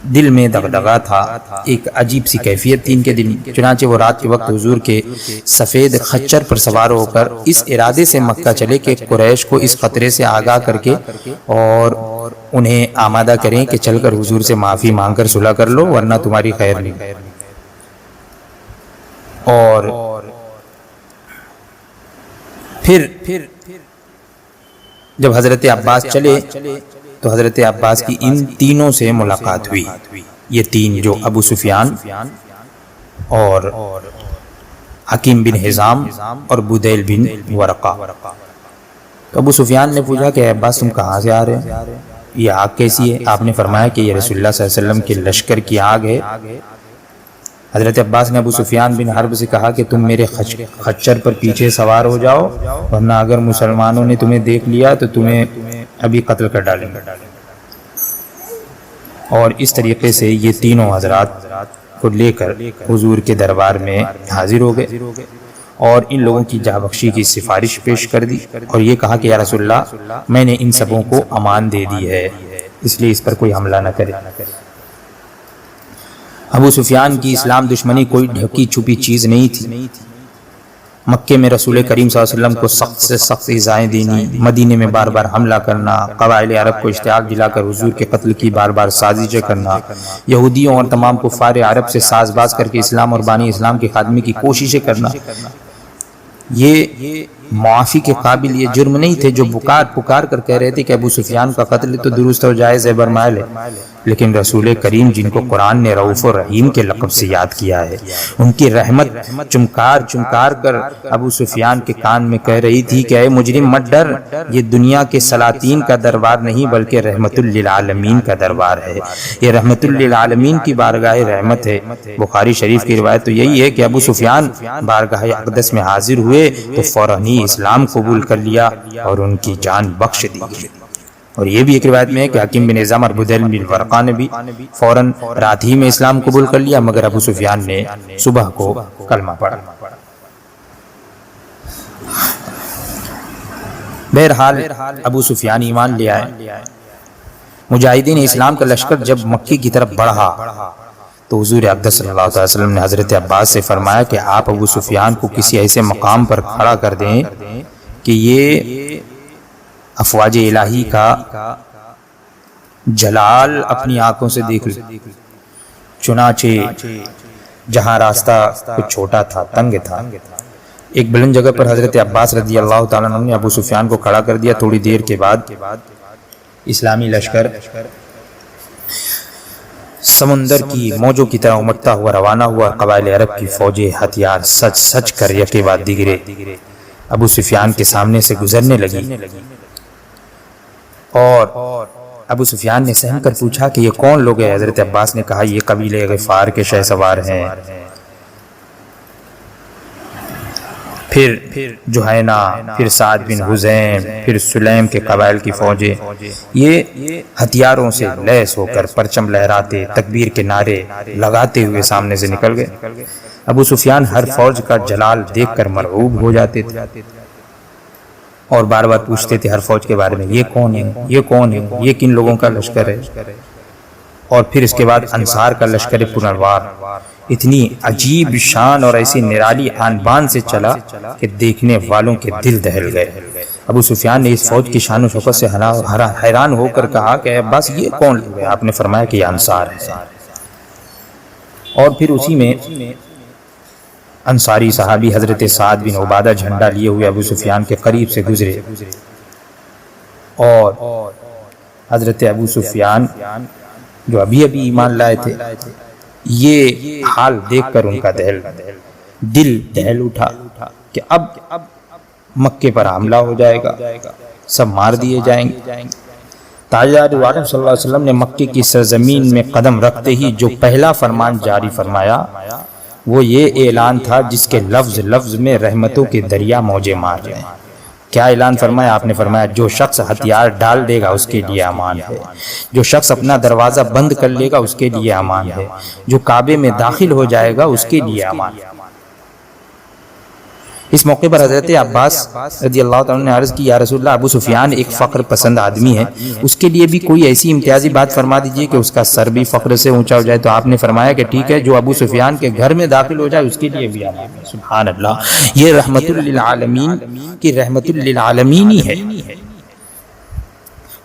دل میں دغدغہ تھا، ایک عجیب سی کیفیت تھی ان کے دل میں۔ چنانچہ وہ رات کے وقت حضور کے سفید خچر پر سوار ہو کر اس ارادے سے مکہ چلے کہ قریش کو اس خطرے سے آگاہ کر کے اور انہیں آمادہ کریں کہ چل کر حضور سے معافی مانگ کر صلح کر لو ورنہ تمہاری خیر نہیں۔ اور پھر جب حضرت عباس چلے تو حضرت عباس کی ان تینوں سے ملاقات ہوئی، یہ تین جو ابو سفیان اور حکیم بن حزام اور بدیل بن ورقہ۔ تو ابو سفیان نے پوچھا کہ عباس تم کہاں سے آ رہے ہیں، یہ آگ کیسی ہے؟ آپ نے فرمایا کہ یہ رسول اللہ صلی اللہ علیہ وسلم کے لشکر کی آگ ہے۔ حضرت عباس نے ابو سفیان بن حرب سے کہا کہ تم میرے خچر پر پیچھے سوار ہو جاؤ ورنہ اگر مسلمانوں نے تمہیں دیکھ لیا تو تمہیں ابھی قتل کر ڈالیں گے۔ اور اس طریقے سے یہ تینوں حضرات کو لے کر حضور کے دربار میں حاضر ہو گئے اور ان لوگوں کی جاہ بخشی کی سفارش پیش کر دی اور یہ کہا کہ یا رسول اللہ میں نے ان سبوں کو امان دے دی ہے، اس لیے اس پر کوئی حملہ نہ کرے۔ ابو سفیان کی اسلام دشمنی کوئی ڈھکی چھپی چیز نہیں تھی۔ مکے میں رسول کریم صلی اللہ علیہ وسلم کو سخت سے سخت ایذائیں دینی، مدینے میں بار بار حملہ کرنا، قبائل عرب کو اشتعال دلا کر حضور کے قتل کی بار بار سازشیں کرنا، یہودیوں اور تمام کفار عرب سے ساز باز کر کے اسلام اور بانی اسلام کے خاتمے کی کوششیں کرنا، یہ معافی کے قابل یہ جرم نہیں تھے جو پکار کر کہہ رہے تھے کہ ابو سفیان کا قتل تو درست اور جائز ہے، برمائل ہے، لیکن رسول کریم جن کو قرآن نے رؤوف و رحیم کے لقب سے یاد کیا ہے، ان کی رحمت چمکار کر ابو سفیان کے کان میں کہہ رہی تھی کہ اے مجرم مت ڈر، یہ دنیا کے سلاطین کا دربار نہیں بلکہ رحمت للعالمین کا دربار ہے، یہ رحمت للعالمین کی بارگاہ رحمت ہے۔ بخاری شریف کی روایت تو یہی ہے کہ ابو سفیان بارگاہ اقدس میں حاضر ہوئے تو فوراً ہی اسلام قبول کر لیا اور ان کی جان بخش دی گئی۔ اور یہ بھی ایک روایت میں ہے کہ حکیم بن حزام اور بدیل بن ورقہ نے بھی فوراً رات ہی میں اسلام قبول کر لیا، مگر ابو سفیان نے صبح کو کلمہ پڑھا۔ بہرحال ابو سفیان ایمان لے آئے۔ مجاہدین اسلام کا لشکر جب مکی کی طرف بڑھا تو حضور اقدس صلی اللہ علیہ وسلم نے حضرت عباس سے فرمایا کہ آپ ابو سفیان کو کسی ایسے مقام پر کھڑا کر دیں کہ یہ افواج الہی کا جلال اپنی آنکھوں سے دیکھ لے۔ چنانچہ جہاں راستہ کچھ چھوٹا تھا، تنگ تھا، ایک بلند جگہ پر حضرت عباس رضی اللہ تعالیٰ عنہ نے ابو سفیان کو کھڑا کر دیا۔ تھوڑی دیر کے بعد اسلامی لشکر سمندر کی موجوں کی طرح امٹتا ہوا روانہ ہوا۔ قبائل عرب کی فوجیں ہتھیار سچ کر یکے بعد دیگرے ابو سفیان کے سامنے سے گزرنے لگی اور ابو سفیان نے سہم کر پوچھا کہ یہ کون لوگ ہیں؟ حضرت عباس نے کہا یہ قبیلے غفار کے شہ سوار ہیں، پھر جوہینہ، پھر سعد بن حزیم، پھر سلیم کے قبائل کی فوجیں، یہ ہتھیاروں سے لیس ہو کر پرچم لہراتے تکبیر کے نعرے لگاتے ہوئے سامنے سے نکل گئے۔ ابو سفیان ہر فوج کا جلال دیکھ کر مرعوب ہو جاتے تھے اور بار بار پوچھتے تھے ہر فوج کے بارے میں، یہ کون ہے، یہ کون ہے، یہ کن لوگوں کا لشکر ہے؟ اور پھر اس کے بعد انصار کا لشکر پنروار اتنی عجیب شان اور ایسی نرالی آن بان سے چلا کہ دیکھنے والوں کے دل دہل گئے۔ ابو سفیان نے اس فوج کی شان و شوکت سے حیران ہو کر کہا کہ بس یہ کون لوگ ہیں؟ آپ نے فرمایا کہ یہ انصار ہے۔ اور پھر اسی میں انصاری صحابی حضرت سعد بن عبادہ جھنڈا لیے ہوئے ابو سفیان کے قریب سے گزرے اور حضرت ابو سفیان جو ابھی ایمان لائے تھے، یہ حال دیکھ کر ان کا دل دہل اٹھا کہ اب مکے پر حملہ ہو جائے گا، سب مار دیے جائیں گے۔ تاجدار عالم صلی اللہ علیہ وسلم نے مکے کی سرزمین میں قدم رکھتے ہی جو پہلا فرمان جاری فرمایا وہ یہ اعلان تھا جس کے لفظ لفظ میں رحمتوں کے دریا موجیں مار رہے ہیں۔ کیا اعلان فرمایا؟ آپ نے فرمایا جو شخص ہتھیار ڈال دے گا اس کے لیے امان ہے، جو شخص اپنا دروازہ بند کر لے گا اس کے لیے امان ہے، جو کعبے میں داخل ہو جائے گا اس کے لیے امان ہے۔ اس موقع پر حضرت عباس رضی اللہ تعالیٰ نے عرض کی یا رسول اللہ ابو سفیان ایک فخر پسند آدمی ہے، اس کے لیے بھی کوئی ایسی امتیازی بات فرما دیجئے کہ اس کا سر بھی فخر سے اونچا ہو جائے۔ تو آپ نے فرمایا کہ ٹھیک ہے، جو ابو سفیان کے گھر میں داخل ہو جائے اس کے لیے بھی آمین۔ سبحان اللہ، یہ رحمت للعالمین کی رحمت للعالمین ہی ہے۔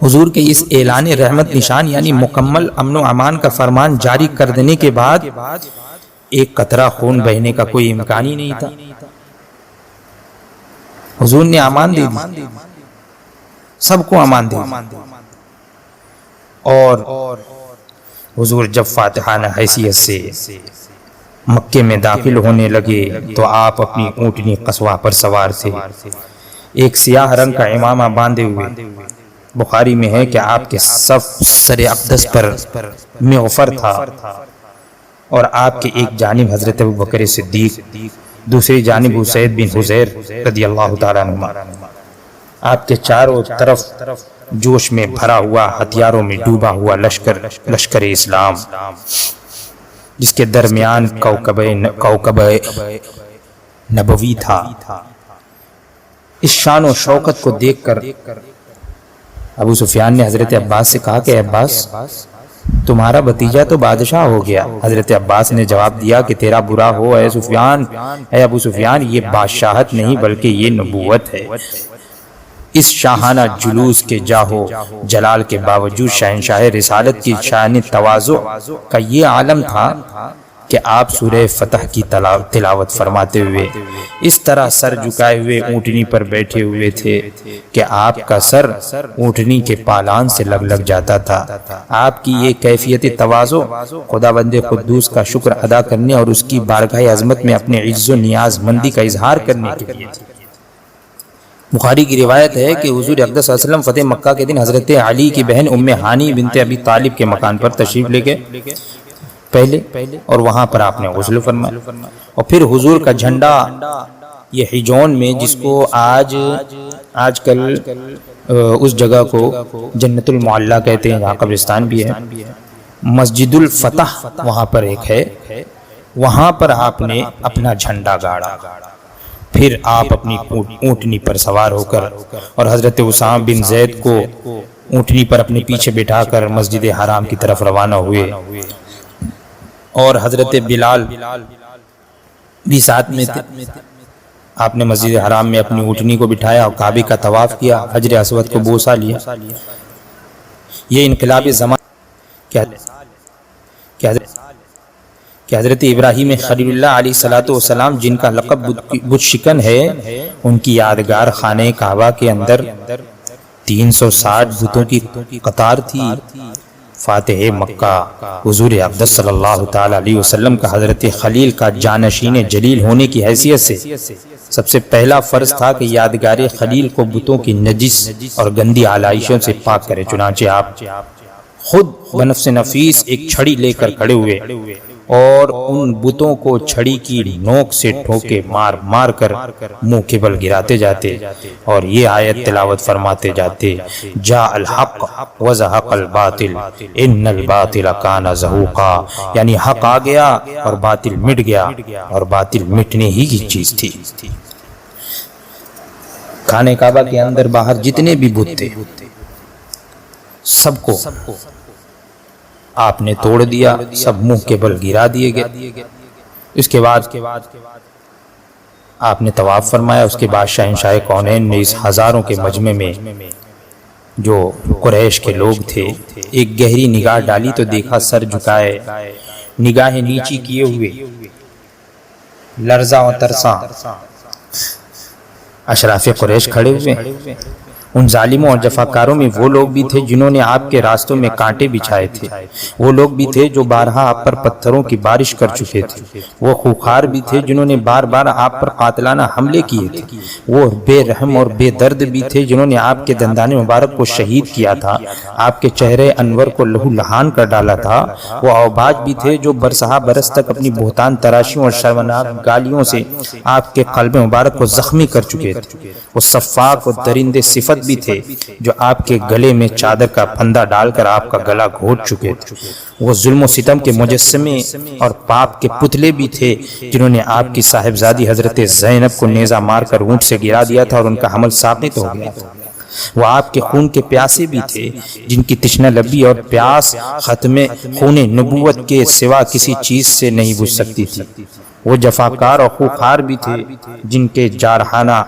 حضور کے اس اعلان رحمت نشان یعنی مکمل امن و امان کا فرمان جاری کر دینے کے بعد ایک قطرہ خون بہنے کا کوئی امکان ہی نہیں تھا۔ حضور نے امان دے دی، سب کو امان دے دی، اور حضور جب فاتحانہ حیثیت سے مکے میں داخل ہونے لگے تو آپ اپنی اونٹنی قصوہ پر سوار تھے، ایک سیاہ رنگ کا امامہ باندھے ہوئے۔ بخاری میں ہے کہ آپ کے سر اقدس پر مغفر تھا، اور آپ کے ایک جانب حضرت ابوبکر صدیق، دوسری جانب اسید بن حضیر رضی اللہ تعالیٰ عنہ۔ آپ کے چاروں طرف جوش میں بھرا ہوا، ہتھیاروں میں ڈوبا ہوا لشکر اسلام، جس کے درمیان کوکب نبوی تھا۔ اس شان و شوکت کو دیکھ کر ابو سفیان نے حضرت عباس سے کہا کہ عباس تمہارا بھتیجا تو بادشاہ ہو گیا۔ حضرت عباس نے جواب دیا کہ تیرا برا ہو اے ابو سفیان، یہ بادشاہت نہیں بلکہ یہ نبوت ہے۔ اس شاہانہ جلوس کے جاہو جلال کے باوجود شہنشاہ رسالت کی شان تواضع کا یہ عالم تھا کہ آپ سورہ فتح کی تلاوت فرماتے ہوئے اس طرح سر جھکائے ہوئے اونٹنی پر بیٹھے ہوئے تھے کہ آپ کا سر اونٹنی کے پالان سے لگ جاتا تھا۔ آپ کی یہ کیفیت تواضع خداوند قدوس کا شکر ادا کرنے اور اس کی بارگاہ عظمت میں اپنے عز و نیاز مندی کا اظہار کرنے کے لیے تھی۔ بخاری کی روایت ہے کہ حضور اقدس صلی اللہ علیہ وسلم فتح مکہ کے دن حضرت علی کی بہن ام ہانی بنت ابی طالب کے مکان پر تشریف لے گئے پہلے، اور وہاں پر آپ نے غسل فرمایا، اور پھر حضور کا جھنڈا یہ ہجون میں، جس کو آج کل اس جگہ کو جنت المعلا کہتے ہیں، جہاں قبرستان بھی ہے، مسجد الفتح وہاں پر ایک ہے، وہاں پر آپ نے اپنا جھنڈا گاڑا۔ پھر آپ اپنی اونٹنی پر سوار ہو کر اور حضرت اسامہ بن زید کو اونٹنی پر اپنے پیچھے بٹھا کر مسجد حرام کی طرف روانہ ہوئے، اور حضرت بلال بھی ساتھ میں تھے۔ آپ نے مسجد حرام میں اپنی اونٹنی کو بٹھایا اور کعبے کا طواف کیا، حجر اسود کو بوسہ لیا۔ یہ انقلاب زمان کہ حضرت ابراہیم خلیل اللہ علیہ الصلوۃ والسلام، جن کا لقب بت شکن ہے، ان کی یادگار خانہ کعبہ کے اندر 360 بتوں کی قطار تھی۔ فاتح مکہ حضور اقدس صلی اللہ تعالی علیہ وسلم کا حضرت خلیل کا جانشین جلیل ہونے کی حیثیت سے سب سے پہلا فرض تھا کہ یادگار خلیل کو بتوں کی نجس اور گندی آلائشوں سے پاک کرے۔ چنانچہ آپ خود بنفس نفیس ایک چھڑی لے کر کھڑے ہوئے اور ان بتوں کو چھڑی کی نوک سے ٹھوکے مار مار کر منہ کے بل گراتے جاتے اور یہ آیت تلاوت فرماتے جاتے، جاء الحق وزہق الباطل ان الباطل کان زہوقا، یعنی حق آ گیا اور باطل مٹ گیا، اور باطل مٹنے ہی کی چیز تھی۔ خانہ کعبہ کے اندر باہر جتنے بھی بت تھے سب کو آپ نے توڑ دیا، سب منہ کے بل گرا دیے گئے۔ اس کے بعد آپ نے طواف فرمایا۔ اس کے بعد شہنشاہ کونین نے اس ہزاروں کے مجمع میں جو قریش کے لوگ تھے ایک گہری نگاہ ڈالی تو دیکھا سر جھکائے، نگاہیں نیچی کیے ہوئے، لرزاں و ترساں اشراف قریش کھڑے ہوئے۔ ان ظالموں اور جفاکاروں میں وہ لوگ بھی تھے جنہوں نے آپ کے راستوں میں کانٹے بچھائے تھے، وہ لوگ بھی تھے جو بارہا آپ پر پتھروں کی بارش کر چکے تھے، وہ خوخار بھی تھے جنہوں نے بار بار آپ پر قاتلانہ حملے کیے تھے، وہ بے رحم اور بے درد بھی تھے جنہوں نے آپ کے دندان مبارک کو شہید کیا تھا، آپ کے چہرے انور کو لہو لہان کر ڈالا تھا، وہ اوباج بھی تھے جو برسہ برس تک اپنی بہتان تراشیوں اور شرمناک گالیوں سے آپ کے قلب مبارک کو زخمی کر چکے تھے، وہ صفاق و درندے صفت بھی تھے جو آپ کے گلے میں چادر کا پھندا ڈال کر آپ کا گلا گھونٹ چکے تھے، وہ ظلم و ستم کے مجسمے اور پاپ کے پتلے بھی تھے جنہوں نے آپ کی صاحبزادی حضرت زینب کو نیزہ مار کر اونٹ سے گرا دیا تھا اور ان کا حمل ثابت ہو گیا تھا، وہ آپ کے خون کے پیاسے بھی تھے جن کی تشنہ لبی اور پیاس ختم خون نبوت کے سوا کسی چیز سے نہیں بجھ سکتی تھی، وہ جفاکار اور خوخار بھی تھے جن کے جارحانہ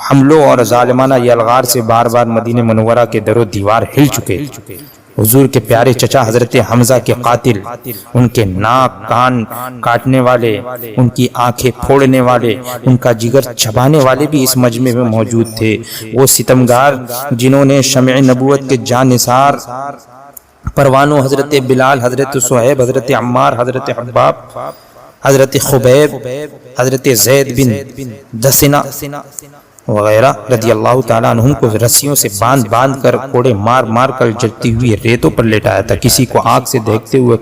حملوں اور ظالمانہ یلغار سے بار بار مدینہ منورہ کے در و دیوار ہل چکے، حضور کے پیارے چچا حضرت حمزہ کے قاتل، ان کے ناک کان کاٹنے والے، ان کی آنکھیں پھوڑنے والے، ان کا جگر چبانے والے بھی اس مجمع میں موجود تھے، وہ ستمگار جنہوں نے شمع نبوت کے جان نثار پروانوں حضرت بلال، حضرت صہیب، حضرت عمار، حضرت حباب، حضرت خبیب، حضرت زید بن دسنہ وغیرہ رضی اللہ تعالیٰ عنہم کو رسیوں سے باندھ باندھ کر کوڑے مار مار کر جلتی ہوئی ریتوں پر لٹایا تھا، کسی کو آنکھ سے دیکھتے ہوئے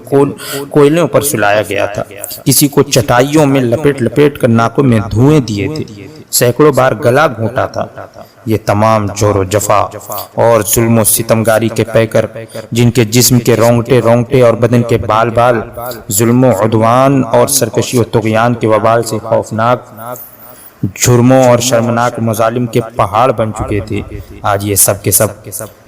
کوئلوں پر سلایا گیا تھا، کسی کو چٹائیوں میں لپیٹ لپیٹ کر ناکوں میں دھوئیں دیے تھے، سینکڑوں بار گلا گھونٹا تھا۔ یہ تمام جور و جفا اور ظلم و ستمگاری کے پیکر جن کے جسم کے رونگٹے اور بدن کے بال بال ظلم و عدوان اور سرکشی و طغیان کے وبال سے خوفناک جرموں اور شرمناک مظالم کے پہاڑ بن چکے تھے، آج یہ سب کے سب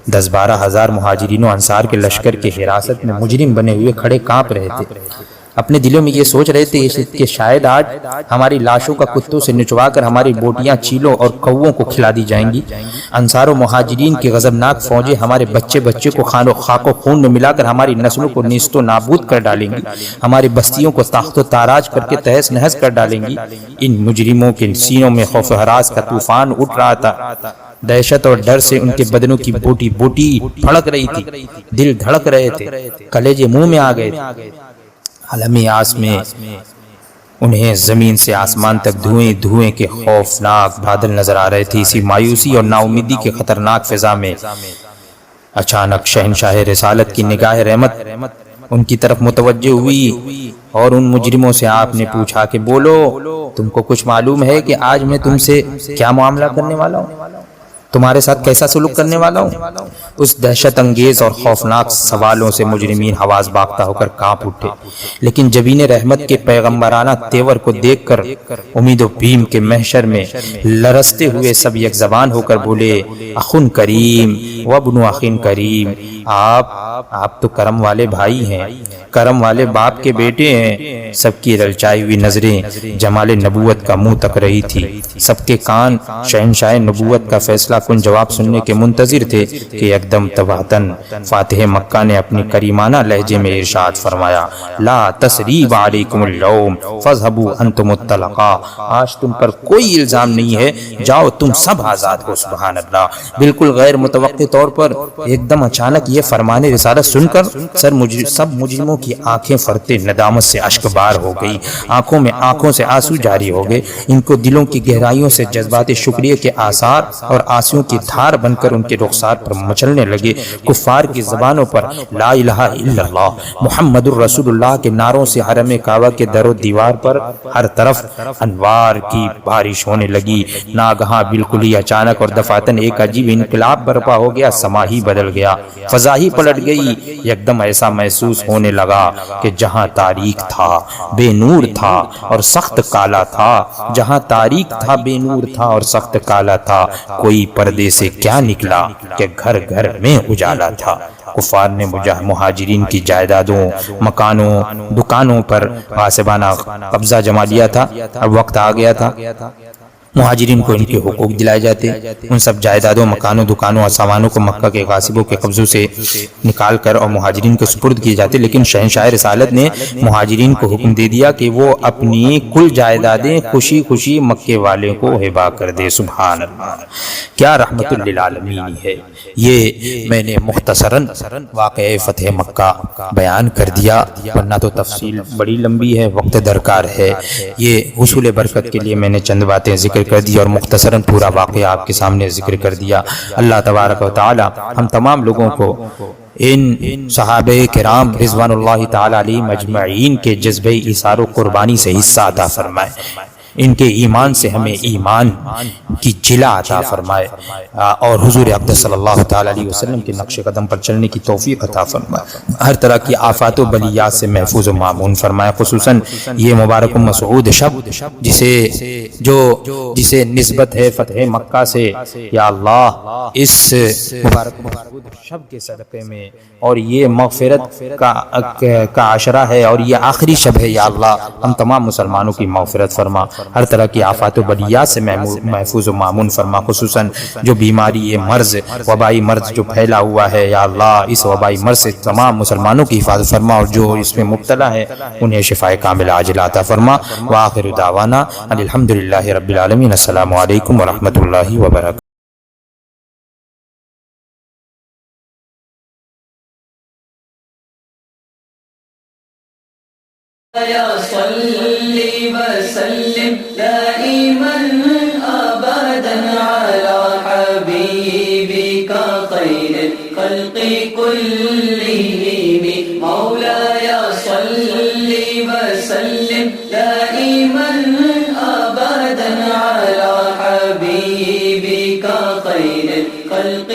10-12 ہزار مہاجرین و انصار کے لشکر کے حراست میں مجرم بنے ہوئے کھڑے کانپ رہے تھے، اپنے دلوں میں یہ سوچ رہے تھے کہ شاید آج ہماری لاشوں کا کتوں سے نچوا کر ہماری بوٹیاں چیلوں اور کووں کو کھلا دی جائیں گی، انصار و مہاجرین کی غضبناک فوجیں ہمارے بچے کو خاک و خون میں ملا کر ہماری نسلوں کو نیست و نابود کر ڈالیں گی، ہماری بستیوں کو تاخت و تاراج کر کے تہس نہس کر ڈالیں گی۔ ان مجرموں کے سینوں میں خوف و ہراس کا طوفان اٹھ رہا تھا، دہشت اور ڈر سے ان کے بدنوں کی بوٹی بوٹی پھڑک رہی تھی، دل دھڑک رہے تھے، کلیجے منہ میں آ گئے تھے، عالمی آس میں انہیں زمین سے آسمان تک دھوئیں کے خوفناک بادل نظر آ رہے تھے۔ اسی مایوسی اور نا امیدی کے خطرناک فضا میں اچانک شہنشاہ رسالت کی نگاہ رحمت ان کی طرف متوجہ ہوئی اور ان مجرموں سے آپ نے پوچھا کہ بولو، تم کو کچھ معلوم ہے کہ آج میں تم سے کیا معاملہ کرنے والا ہوں، تمہارے ساتھ کیسا سلوک کرنے والا ہوں؟ اس دہشت انگیز اور خوفناک سوالوں سے مجرمین حواس باختہ ہو کر کانپ اٹھے، لیکن جبین رحمت کے پیغمبرانہ تیور کو دیکھ کر امید و بیم کے محشر میں لرزتے ہوئے سب یک زبان ہو کر بولے، اخن کریم وابن اخن کریم، آپ تو کرم والے بھائی ہیں، کرم والے باپ کے بیٹے ہیں۔ سب کی للچائی ہوئی نظریں جمال نبوت کا منہ تک رہی تھی، سب کے کان شہنشاہ نبوت کا فیصلہ کن جواب سننے کے منتظر تھے کہ یکدم تباہتاً فاتح مکہ نے اپنی کریمانہ لہجے میں ارشاد فرمایا، لا تثریب علیکم اليوم فاذهبوا انتم الطلقاء، آج تم پر کوئی الزام نہیں ہے، جاؤ تم سب آزاد ہو۔ سبحان اللہ، بالکل غیر متوقع طور پر ایک دم اچانک یہ فرمان رسالت سن کر سب مجرموں کی آنکھیں فرتے ندامت سے اشکبار ہو گئی، آنکھوں سے آنسو جاری ہو گئے، ان کو دلوں کی گہرائیوں سے جذبات شکریہ کے آثار اور آنسوؤں کی دھار بن کر ان کے رخسار پر مچلنے لگے۔ کفار کی زبانوں پر لا الہ الا اللہ محمد الرسول اللہ کے نعروں سے حرم کعبہ کے در و دیوار پر ہر طرف انوار کی بارش ہونے لگی۔ ناگہاں بالکل ہی اچانک اور دفعتاً ایک عجیب انقلاب برپا ہو گیا، سما ہی بدل گیا، فضا ہی پلٹ گئی، یکدم ایسا محسوس ہونے لگا کہ جہاں تاریک تھا بے نور تھا اور سخت کالا تھا، جہاں تاریک تھا بے نور تھا اور سخت کالا تھا، کوئی پردے سے کیا نکلا کہ گھر گھر میں اجالا تھا۔ کفار نے مہاجرین کی جائیدادوں، مکانوں، دکانوں پر غاصبانہ قبضہ جما لیا تھا۔ اب وقت آ گیا تھا مہاجرین کو ان کے حقوق دلائے جاتے، ان سب جائیدادوں، مکانوں، دکانوں اور سامانوں کو مکہ کے غاصبوں کے قبضوں سے نکال کر اور مہاجرین کو سپرد کیے جاتے، لیکن شہنشاہ رسالت نے مہاجرین کو حکم دے دیا کہ وہ اپنی کل جائیدادیں خوشی خوشی مکے والے کو ہبہ کر دے۔ سبحان اللہ، کیا رحمت للعالمین ہے۔ یہ میں نے مختصراً واقعہ فتح مکہ بیان کر دیا، ورنہ تو تفصیل بڑی لمبی ہے، وقت درکار ہے۔ یہ حصول برکت کے لیے میں نے چند باتیں ذکر کر دی اور مختصراً پورا واقعہ آپ کے سامنے ذکر کر دیا۔ اللہ تبارک و تعالی ہم تمام لوگوں کو ان صحابہ کرام رضوان اللہ تعالی علیہم اجمعین کے جذبہ ایثار و قربانی سے حصہ عطا فرمائے، ان کے ایمان سے ہمیں ایمان کی جلا عطا فرمائے اور حضور اقدس صلی اللہ تعالی علیہ وسلم کے نقش قدم پر چلنے کی توفیق عطا فرمائے، ہر طرح کی آفات و بلیات سے محفوظ و مامون فرمائے، خصوصاً یہ مبارک و مسعود شب جسے نسبت ہے فتح مکہ سے، یا اللہ اس مبارک و مسعود شب کے صدقے میں، اور یہ مغفرت کا عشرہ ہے اور یہ آخری شب ہے، یا اللہ ہم تمام مسلمانوں کی مغفرت فرما، ہر طرح کی آفات و بلیات سے محفوظ و مامون فرما، خصوصاً جو بیماری، یہ مرض، وبائی مرض جو پھیلا ہوا ہے، یا اللہ اس وبائی مرض سے تمام مسلمانوں کی حفاظت فرما، اور جو اس میں مبتلا ہے انہیں شفاء کاملہ عاجلہ عطا فرما، وآخر دعوانا الحمدللہ رب العالمین، السلام علیکم ورحمۃ اللہ وبرکاتہ۔ صلی وسلم دائما ابدا على حبيبك خير الخلق كلهم مولاي صلی وسلم دائما ابدا على حبيبك خير الخلق